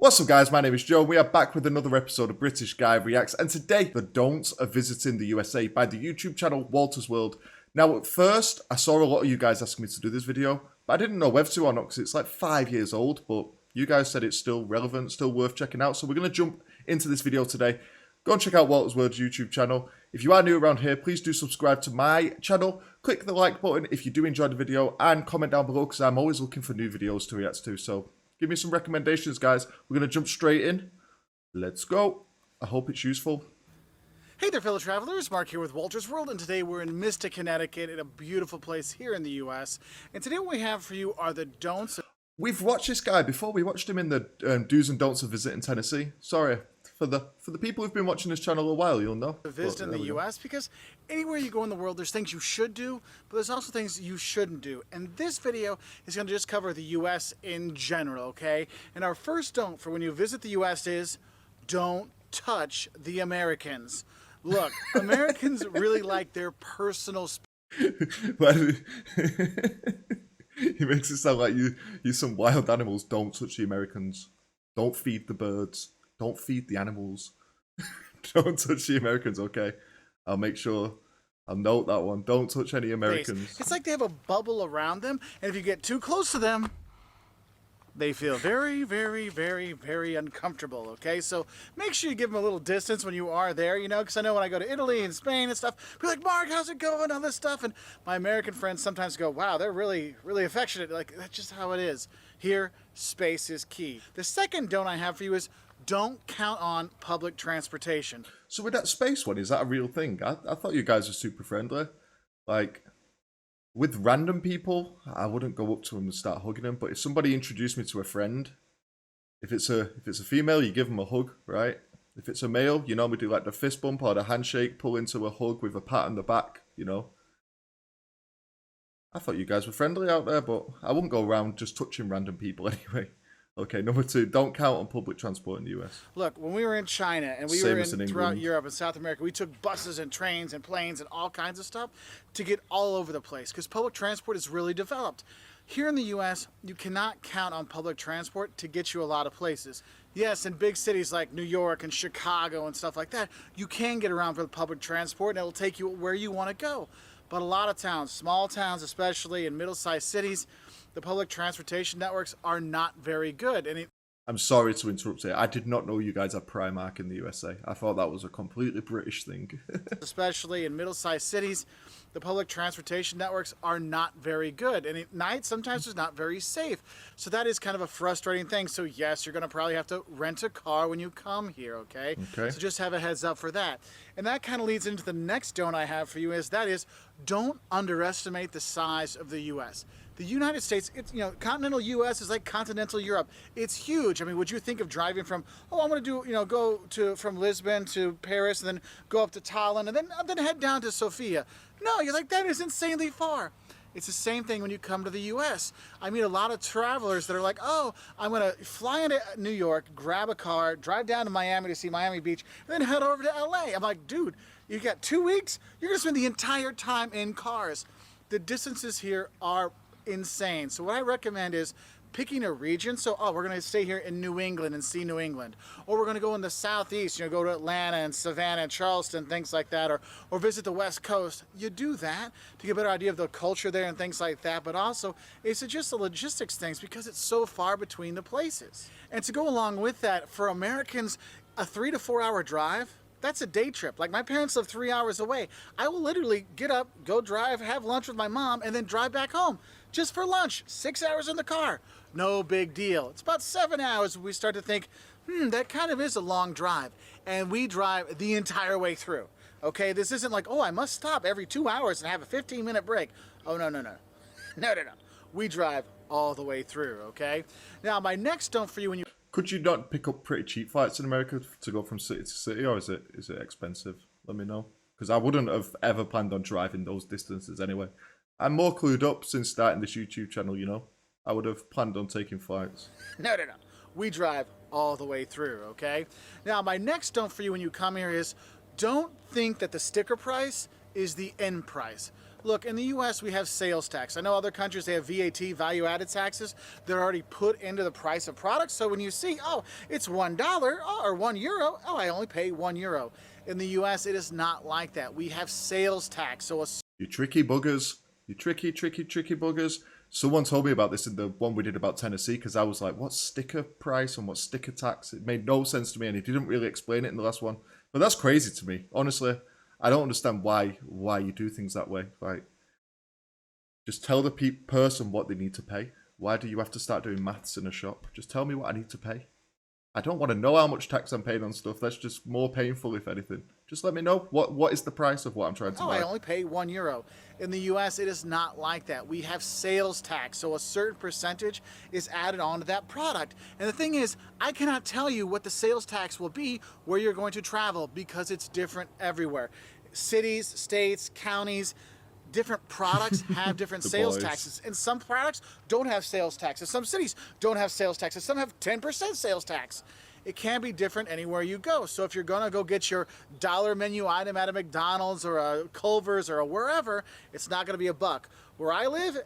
What's up guys, my name is Joe. We are back with another episode of British Guy Reacts, and today the don'ts of visiting the USA by the YouTube channel Walter's World. Now at first, I saw a lot of you guys asking me to do this video, but I didn't know whether to or not because it's like 5 years old, but you guys said it's still relevant, still worth checking out, so we're going to jump into this video today. Go and check out Walter's World's YouTube channel. If you are new around here, please do subscribe to my channel, click the like button if you do enjoy the video, and comment down below because I'm always looking for new videos to react to, so give me some recommendations, guys. We're going to jump straight in. Let's go. I hope it's useful. Hey there, fellow travelers. Mark here with Walter's World, and today we're in Mystic, Connecticut, in a beautiful place here in the U.S. And today what we have for you are the don'ts. We've watched this guy before. We watched him in the do's and don'ts of visiting Tennessee. Sorry. For the people who've been watching this channel a while, you'll know. Visit in the U.S. because anywhere you go in the world, there's things you should do, but there's also things you shouldn't do. And this video is going to just cover the U.S. in general, okay? And our first don't for when you visit the U.S. is don't touch the Americans. Look, Americans really like their personal space. He makes it sound like you some wild animals. Don't touch the Americans. Don't feed the birds. Don't feed the animals. Don't touch the Americans, okay? I'll make sure. I'll note that one. Don't touch any Americans. It's like they have a bubble around them, and if you get too close to them, they feel very, very, very, very uncomfortable, okay? So make sure you give them a little distance when you are there, you know, because I know when I go to Italy and Spain and stuff, we're like, Mark, how's it going? All this stuff. And my American friends sometimes go, wow, they're really, really affectionate. Like, that's just how it is. Here, space is key. The second don't I have for you is don't count on public transportation. So with that space one, is that a real thing? I thought you guys were super friendly. Like, with random people, I wouldn't go up to them and start hugging them. But if somebody introduced me to a friend, if it's a female, you give them a hug, right? If it's a male, you normally do like the fist bump or the handshake, pull into a hug with a pat on the back, you know. I thought you guys were friendly out there, but I wouldn't go around just touching random people anyway. Okay, number two, don't count on public transport in the US. Look, when we were in China and we were throughout Europe and South America, we took buses and trains and planes and all kinds of stuff to get all over the place because public transport is really developed. Here in the US, you cannot count on public transport to get you a lot of places. Yes, in big cities like New York and Chicago and stuff like that, you can get around with public transport and it'll take you where you want to go. But a lot of towns, small towns especially, in middle-sized cities, the public transportation networks are not very good. And I'm sorry to interrupt here. I did not know you guys had Primark in the USA. I thought that was a completely British thing. Especially in middle-sized cities, the public transportation networks are not very good. And at night, sometimes it's not very safe. So that is kind of a frustrating thing. So yes, you're going to probably have to rent a car when you come here, okay? So just have a heads up for that. And that kind of leads into the next don't I have for you is don't underestimate the size of the U.S. The United States, it's, you know, continental U.S. is like continental Europe. It's huge. I mean, would you think of driving from, oh, I'm going to do, you know, from Lisbon to Paris and then go up to Tallinn and then head down to Sofia? No, you're like, that is insanely far. It's the same thing when you come to the U.S. I meet a lot of travelers that are like, oh, I'm going to fly into New York, grab a car, drive down to Miami to see Miami Beach, and then head over to L.A. I'm like, dude, you got 2 weeks? You're going to spend the entire time in cars. The distances here are insane. So what I recommend is picking a region. So, we're going to stay here in New England and see New England. Or we're going to go in the southeast, you know, go to Atlanta and Savannah and Charleston, things like that. Or visit the West Coast. You do that to get a better idea of the culture there and things like that. But also, it's just the logistics things because it's so far between the places. And to go along with that, for Americans, a 3 to 4 hour drive, that's a day trip. Like my parents live 3 hours away. I will literally get up, go drive, have lunch with my mom, and then drive back home just for lunch. 6 hours in the car. No big deal. It's about 7 hours when we start to think, that kind of is a long drive. And we drive the entire way through. Okay, this isn't like, oh, I must stop every 2 hours and have a 15-minute break. Oh, no. No. We drive all the way through, okay? Now, my next don't for you when you... Could you not pick up pretty cheap flights in America to go from city to city, or is it expensive? Let me know. Because I wouldn't have ever planned on driving those distances anyway. I'm more clued up since starting this YouTube channel, you know. I would have planned on taking flights. No. We drive all the way through, okay? Now, my next don't for you when you come here is don't think that the sticker price is the end price. Look, in the US, we have sales tax. I know other countries, they have VAT, value added taxes. They're already put into the price of products. So when you see, oh, it's $1 or €1, oh, I only pay €1. In the US, it is not like that. We have sales tax. So You tricky buggers. You tricky buggers. Someone told me about this in the one we did about Tennessee, because I was like, what's sticker price and what's sticker tax? It made no sense to me, and he didn't really explain it in the last one. But that's crazy to me. Honestly, I don't understand why you do things that way. Like, just tell the person what they need to pay. Why do you have to start doing maths in a shop? Just tell me what I need to pay. I don't want to know how much tax I'm paying on stuff. That's just more painful, if anything. Just let me know what is the price of what I'm trying to buy. I only pay €1. In the US, it is not like that. We have sales tax, so a certain percentage is added onto that product. And the thing is, I cannot tell you what the sales tax will be where you're going to travel, because it's different everywhere. Cities, states, counties, different products have different sales taxes, and some products don't have sales taxes. Some cities don't have sales taxes. Some have 10% sales tax. It can be different anywhere you go. So if you're gonna go get your dollar menu item at a McDonald's or a Culver's or a wherever, it's not gonna be $1. Where I live,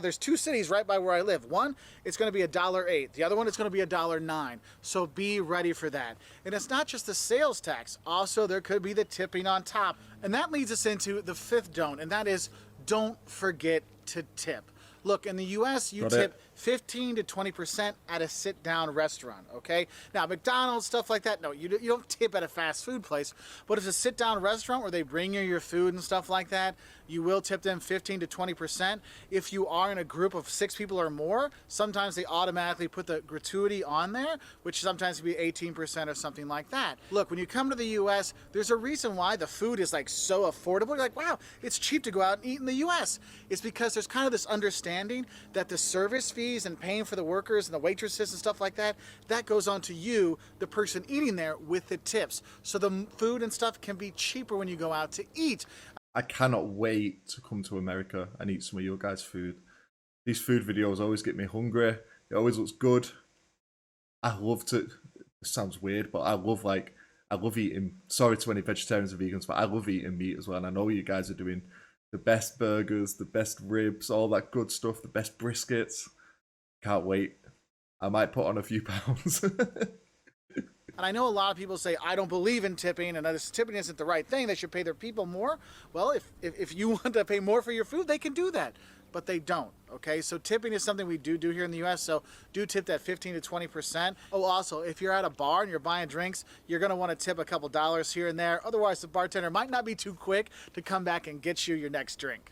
there's 2 cities right by where I live. One, it's gonna be $1.08. The other one, it's gonna be $1.09. So be ready for that. And it's not just the sales tax. Also, there could be the tipping on top. And that leads us into the 5th don't, and that is, don't forget to tip. Look, in the US, you tip 15 to 20% at a sit-down restaurant, okay? Now, McDonald's, stuff like that, no, you don't tip at a fast food place, but if it's a sit-down restaurant where they bring you your food and stuff like that, you will tip them 15 to 20%. If you are in a group of 6 people or more, sometimes they automatically put the gratuity on there, which sometimes can be 18% or something like that. Look, when you come to the US, there's a reason why the food is like so affordable. You're like, wow, it's cheap to go out and eat in the US. It's because there's kind of this understanding that the service fees and paying for the workers and the waitresses and stuff like that, that goes on to you, the person eating there, with the tips. So the food and stuff can be cheaper when you go out to eat. I cannot wait to come to America and eat some of your guys' food. These food videos always get me hungry. It always looks good. I love to, it sounds weird, but I love eating, sorry to any vegetarians and vegans, but I love eating meat as well. And I know you guys are doing the best burgers, the best ribs, all that good stuff, the best briskets. Can't wait. I might put on a few pounds. And I know a lot of people say, I don't believe in tipping, and this tipping isn't the right thing. They should pay their people more. Well, if you want to pay more for your food, they can do that. But they don't, okay? So tipping is something we do here in the US, so do tip that 15 to 20%. Oh, also, if you're at a bar and you're buying drinks, you're gonna wanna tip a couple dollars here and there. Otherwise, the bartender might not be too quick to come back and get you your next drink.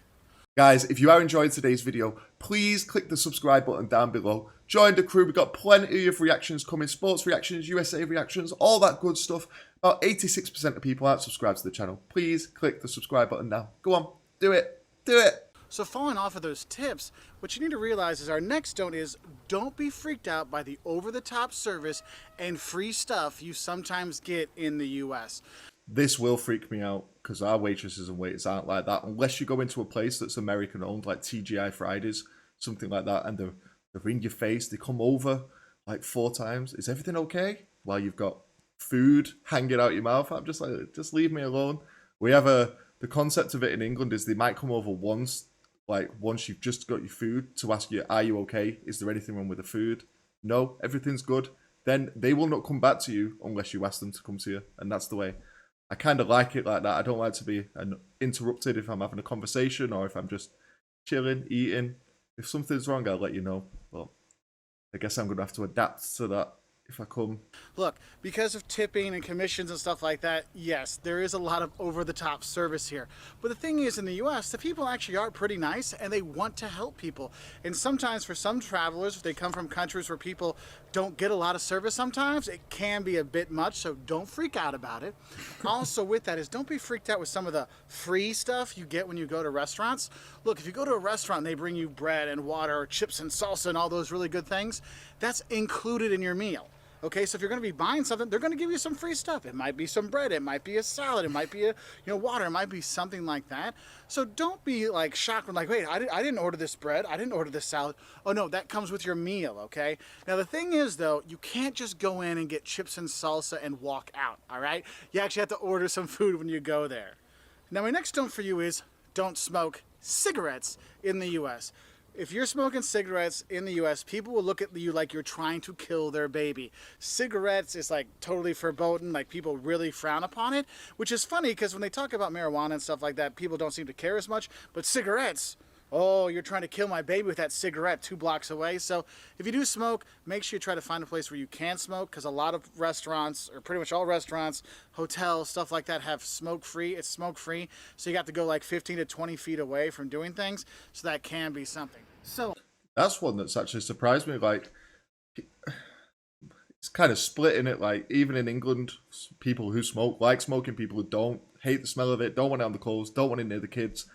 Guys, if you are enjoying today's video, please click the subscribe button down below. Join the crew. We've got plenty of reactions coming. Sports reactions, USA reactions, all that good stuff. About 86% of people aren't subscribed to the channel. Please click the subscribe button now. Go on. Do it. Do it. So following off of those tips, what you need to realize is our next don't is, don't be freaked out by the over-the-top service and free stuff you sometimes get in the US. This will freak me out because our waitresses and waiters aren't like that unless you go into a place that's American owned, like TGI Fridays, something like that, and they're in your face. They come over like 4 times. Is everything okay? While you've got food hanging out your mouth. I'm just like, just leave me alone. We have the concept of it in England is they might come over once, like once you've just got your food, to ask you, are you okay? Is there anything wrong with the food? No, everything's good. Then they will not come back to you unless you ask them to come to you, and that's the way. I kind of like it like that. I don't like to be interrupted if I'm having a conversation or if I'm just chilling, eating. If something's wrong, I'll let you know. Well, I guess I'm going to have to adapt to that if I come. Look, because of tipping and commissions and stuff like that, yes, there is a lot of over-the-top service here. But the thing is, in the US, the people actually are pretty nice and they want to help people. And sometimes for some travelers, if they come from countries where people don't get a lot of service sometimes, it can be a bit much, so don't freak out about it. Also with that is, don't be freaked out with some of the free stuff you get when you go to restaurants. Look, if you go to a restaurant and they bring you bread and water or chips and salsa and all those really good things, that's included in your meal. Okay, so if you're going to be buying something, they're going to give you some free stuff. It might be some bread, it might be a salad, it might be a water, it might be something like that. So don't be like shocked when like, wait, I didn't order this bread, I didn't order this salad. Oh no, that comes with your meal, okay? Now the thing is though, you can't just go in and get chips and salsa and walk out, all right? You actually have to order some food when you go there. Now my next don't for you is, don't smoke cigarettes in the U.S. If you're smoking cigarettes in the U.S., people will look at you like you're trying to kill their baby. Cigarettes is like totally verboten, like people really frown upon it, which is funny because when they talk about marijuana and stuff like that, people don't seem to care as much, but cigarettes, oh, you're trying to kill my baby with that cigarette 2 blocks away. So if you do smoke, make sure you try to find a place where you can smoke, because a lot of restaurants, or pretty much all restaurants, hotels, stuff like that, have smoke-free. It's smoke-free, so you got to go like 15 to 20 feet away from doing things, so that can be something. So That's one that's actually surprised me. Like, it's kind of split in it. Like, even in England, people who smoke like smoking, people who don't hate the smell of it, don't want it on the clothes, don't want it near the kids.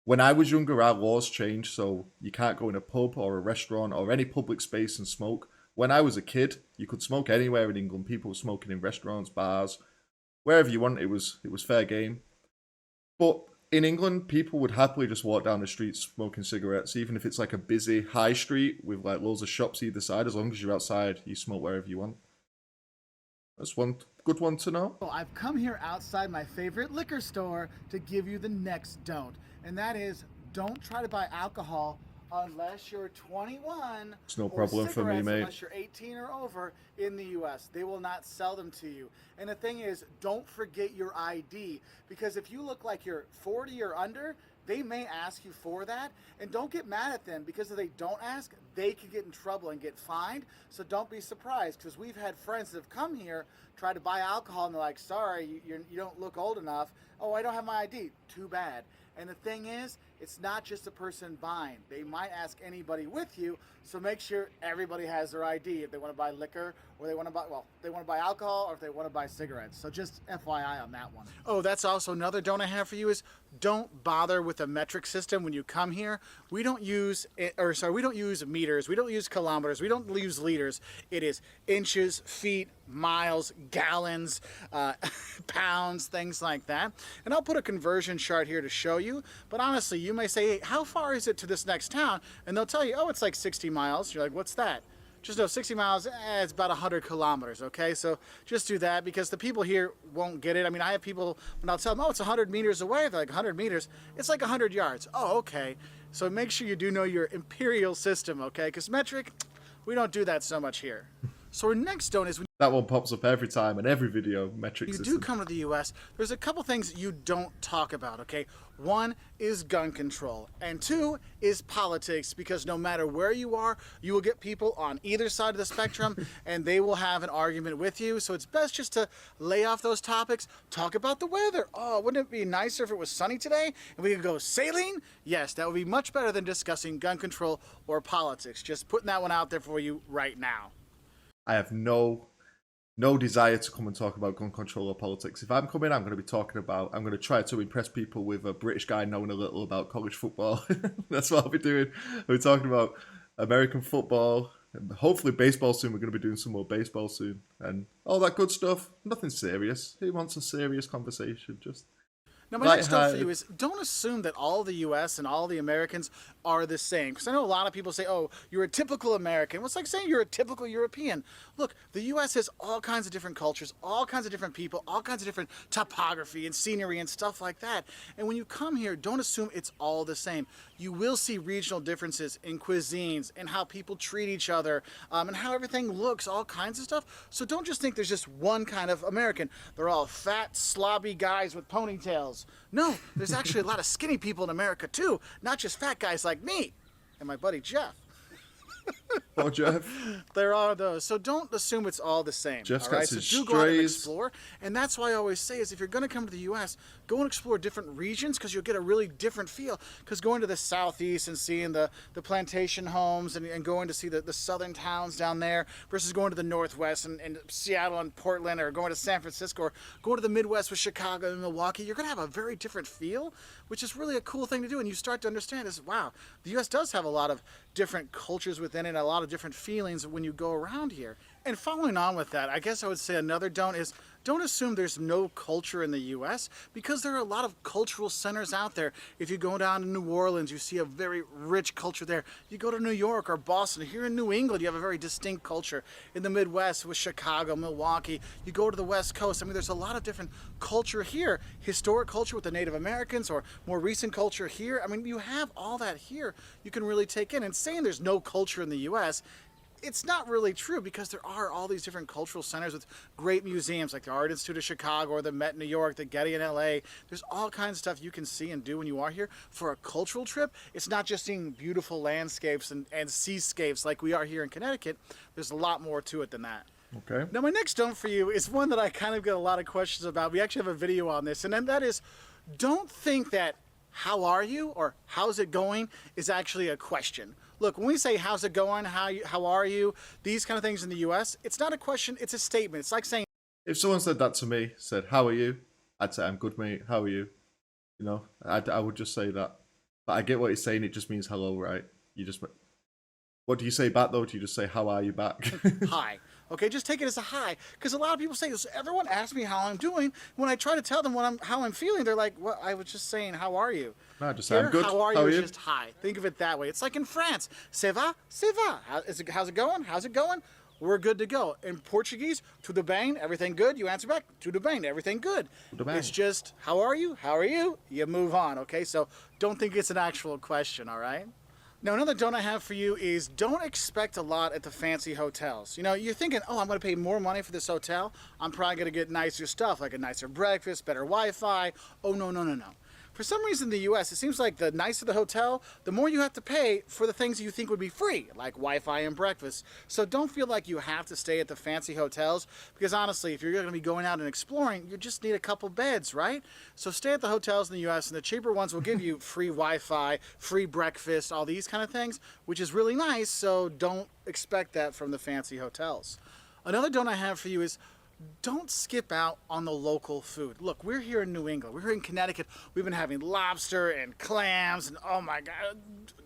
When I was younger, our laws changed, so you can't go in a pub or a restaurant or any public space and smoke. When I was a kid, you could smoke anywhere in England. People were smoking in restaurants, bars, wherever you want. It was fair game. But in England, people would happily just walk down the street smoking cigarettes, even if it's like a busy high street with like loads of shops either side. As long as you're outside, you smoke wherever you want. That's one good one to know. I've come here outside my favorite liquor store to give you the next don't. And that is, don't try to buy alcohol unless you're 21. It's no problem for me, mate. Unless you're 18 or over in the U.S. They will not sell them to you. And the thing is, don't forget your ID, because if you look like you're 40 or under, they may ask you for that. And don't get mad at them, because if they don't ask, they could get in trouble and get fined. So don't be surprised, because we've had friends that have come here, try to buy alcohol, and they're like, sorry, you don't look old enough. Oh, I don't have my ID. Too bad. And the thing is, it's not just the person buying. They might ask anybody with you, so make sure everybody has their ID if they want to buy liquor, or they want to buy, well, they want to buy alcohol, or if they want to buy cigarettes. So just FYI on that one. Oh, that's also another don't I have for you is, don't bother with a metric system when you come here. We don't use, we don't use meters, we don't use kilometers, we don't use liters. It is inches, feet, miles, gallons, pounds, things like that. And I'll put a conversion chart here to show you, but honestly, you may say, hey, how far is it to this next town? And they'll tell you, oh, it's like 60 miles. You're like, what's that? Just know 60 miles, it's about 100 kilometers, okay? So just do that, because the people here won't get it. I mean, I have people, when I'll tell them, oh, it's 100 meters away, they're like, 100 meters? It's like 100 yards. Oh, okay. So make sure you do know your imperial system, okay? Because metric, we don't do that so much here. So our next don't is, that one pops up every time in every video, metric you system. do come to the U.S., there's a couple things you don't talk about, okay? One is gun control, and two is politics, because no matter where you are, you will get people on either side of the spectrum, and they will have an argument with you. So it's best just to lay off those topics, talk about the weather. Oh, wouldn't it be nicer if it was sunny today and we could go sailing? Yes, that would be much better than discussing gun control or politics. Just putting that one out there for you right now. I have no desire to come and talk about gun control or politics. If I'm coming, I'm going to be talking about, I'm going to try to impress people with a British guy knowing a little about college football. That's what I'll be doing. We're talking about American football, and hopefully baseball soon. We're going to be doing some more baseball soon, and all that good stuff. Nothing serious. Who wants a serious conversation? Just now, my next step for you is, don't assume that all the U.S. and all the Americans are the same. Because I know a lot of people say, oh, you're a typical American. Well, it's like saying you're a typical European. Look, the U.S. has all kinds of different cultures, all kinds of different people, all kinds of different topography and scenery and stuff like that. And when you come here, don't assume it's all the same. You will see regional differences in cuisines and how people treat each other, and how everything looks, all kinds of stuff. So don't just think there's just one kind of American. They're all fat, slobby guys with ponytails. No, there's actually a lot of skinny people in America too, not just fat guys like me and my buddy Jeff. Oh, Jeff. There are those. So don't assume it's all the same. Jeff's all got right? his So do go out and strays. explore. And that's why I always say is, if you're going to come to the U.S., go and explore different regions, because you'll get a really different feel. Because going to the southeast and seeing the plantation homes and going to see the southern towns down there versus going to the northwest and Seattle and Portland, or going to San Francisco, or going to the Midwest with Chicago and Milwaukee, you're going to have a very different feel, which is really a cool thing to do. And you start to understand is, wow, the U.S. does have a lot of different cultures within it, a lot of different feelings when you go around here. And following on with that, I guess I would say another don't is don't assume there's no culture in the U.S. because there are a lot of cultural centers out there. If you go down to New Orleans, you see a very rich culture there. You go to New York or Boston. Here in New England, you have a very distinct culture. In the Midwest with Chicago, Milwaukee, you go to the West Coast. I mean, there's a lot of different culture here. Historic culture with the Native Americans or more recent culture here. I mean, you have all that here you can really take in. And saying there's no culture in the U.S., it's not really true because there are all these different cultural centers with great museums like the Art Institute of Chicago or the Met in New York, the Getty in LA. There's all kinds of stuff you can see and do when you are here. For a cultural trip, it's not just seeing beautiful landscapes and seascapes like we are here in Connecticut. There's a lot more to it than that. Okay. Now my next don't for you is one that I kind of get a lot of questions about. We actually have a video on this, and then that is, don't think that how are you or how's it going is actually a question. Look, when we say how's it going, how are you, these kind of things in the US, it's not a question, it's a statement. It's like saying, If someone said that to me, said, how are you? I'd say, I'm good, mate. How are you? You know, I would just say that. But I get what he's saying. It just means hello, right? You just... What do you say back, though? Do you just say, how are you back? hi. Okay, just take it as a hi. Because a lot of people say this. Everyone asks me how I'm doing. When I try to tell them how I'm feeling, they're like, well, I was just saying, how are you? No, just say, I'm good. How are you? Is just hi. Think of it that way. It's like in France. Ça va? Ça va. How's it going? How's it going? We're good to go. In Portuguese, tudo bem, everything good. You answer back, tudo bem, everything good. Tudo bem. It's just, how are you? How are you? You move on, okay? So don't think it's an actual question, all right? Now, another don't I have for you is don't expect a lot at the fancy hotels. You know, you're thinking, oh, I'm going to pay more money for this hotel. I'm probably going to get nicer stuff, like a nicer breakfast, better Wi-Fi. Oh, no, no, no, no. For some reason in the U.S., it seems like the nicer the hotel, the more you have to pay for the things you think would be free, like Wi-Fi and breakfast. So don't feel like you have to stay at the fancy hotels, because honestly, if you're going to be going out and exploring, you just need a couple beds, right? So stay at the hotels in the U.S., and the cheaper ones will give you free Wi-Fi, free breakfast, all these kind of things, which is really nice, so don't expect that from the fancy hotels. Another don't I have for you is don't skip out on the local food. Look, we're here in New England. We're here in Connecticut. We've been having lobster and clams and oh my God,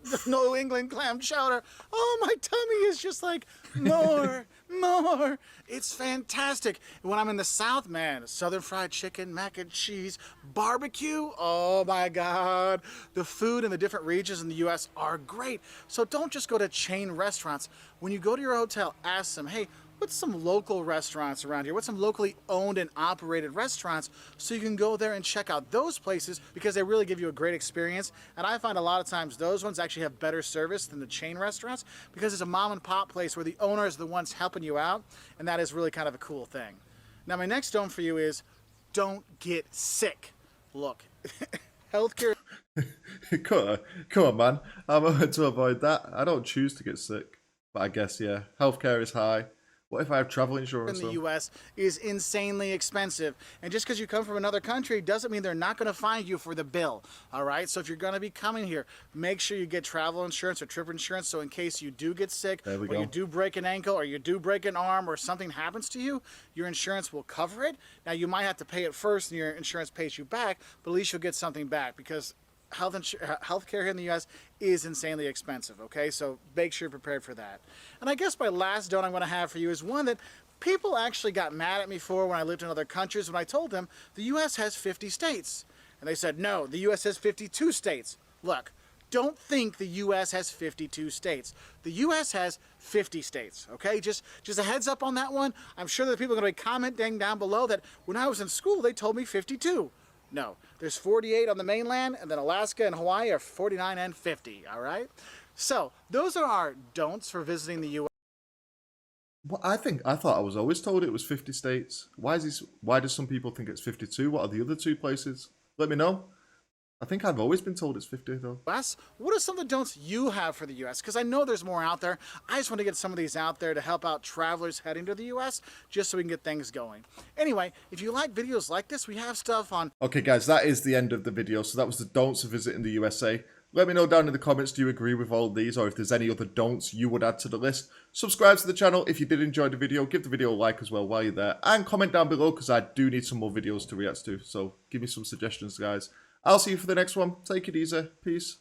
the New England clam chowder. Oh, my tummy is just like, more, more. It's fantastic. When I'm in the South, man, Southern fried chicken, mac and cheese, barbecue. Oh my God. The food in the different regions in the U.S. are great. So don't just go to chain restaurants. When you go to your hotel, ask them, hey, what's some local restaurants around here? What's some locally owned and operated restaurants so you can go there and check out those places because they really give you a great experience. And I find a lot of times those ones actually have better service than the chain restaurants because it's a mom and pop place where the owners are the ones helping you out. And that is really kind of a cool thing. Now, my next don't for you is don't get sick. Look, healthcare. Come on, man. I'm going to avoid that. I don't choose to get sick. But I guess, yeah, healthcare is high. What if I have travel insurance? In the U.S. is insanely expensive. And just because you come from another country doesn't mean they're not going to find you for the bill. All right? So if you're going to be coming here, make sure you get travel insurance or trip insurance so in case you do get sick or you do break an ankle or you do break an arm or something happens to you, your insurance will cover it. Now, you might have to pay it first and your insurance pays you back, but at least you'll get something back because healthcare here in the U.S. is insanely expensive, okay? So make sure you're prepared for that. And I guess my last don't I'm going to have for you is one that people actually got mad at me for when I lived in other countries when I told them the U.S. has 50 states. And they said, no, the U.S. has 52 states. Look, don't think the U.S. has 52 states. The U.S. has 50 states, okay? Just a heads up on that one. I'm sure that people are going to be commenting down below that when I was in school, they told me 52. No, there's 48 on the mainland, and then Alaska and Hawaii are 49 and 50, all right? So those are our don'ts for visiting the U.S. Well, I thought I was always told it was 50 states. Why do some people think it's 52? What are the other two places? Let me know. I think I've always been told it's 50 though. What are some of the don'ts you have for the U.S.? Because I know there's more out there. I just want to get some of these out there to help out travelers heading to the U.S. just so we can get things going. Anyway, if you like videos like this, we have stuff on... Okay guys, that is the end of the video. So that was the don'ts of visiting the USA. Let me know down in the comments, do you agree with all these, or if there's any other don'ts you would add to the list. Subscribe to the channel if you did enjoy the video. Give the video a like as well while you're there. And comment down below because I do need some more videos to react to. So give me some suggestions, guys. I'll see you for the next one. Take it easy. Peace.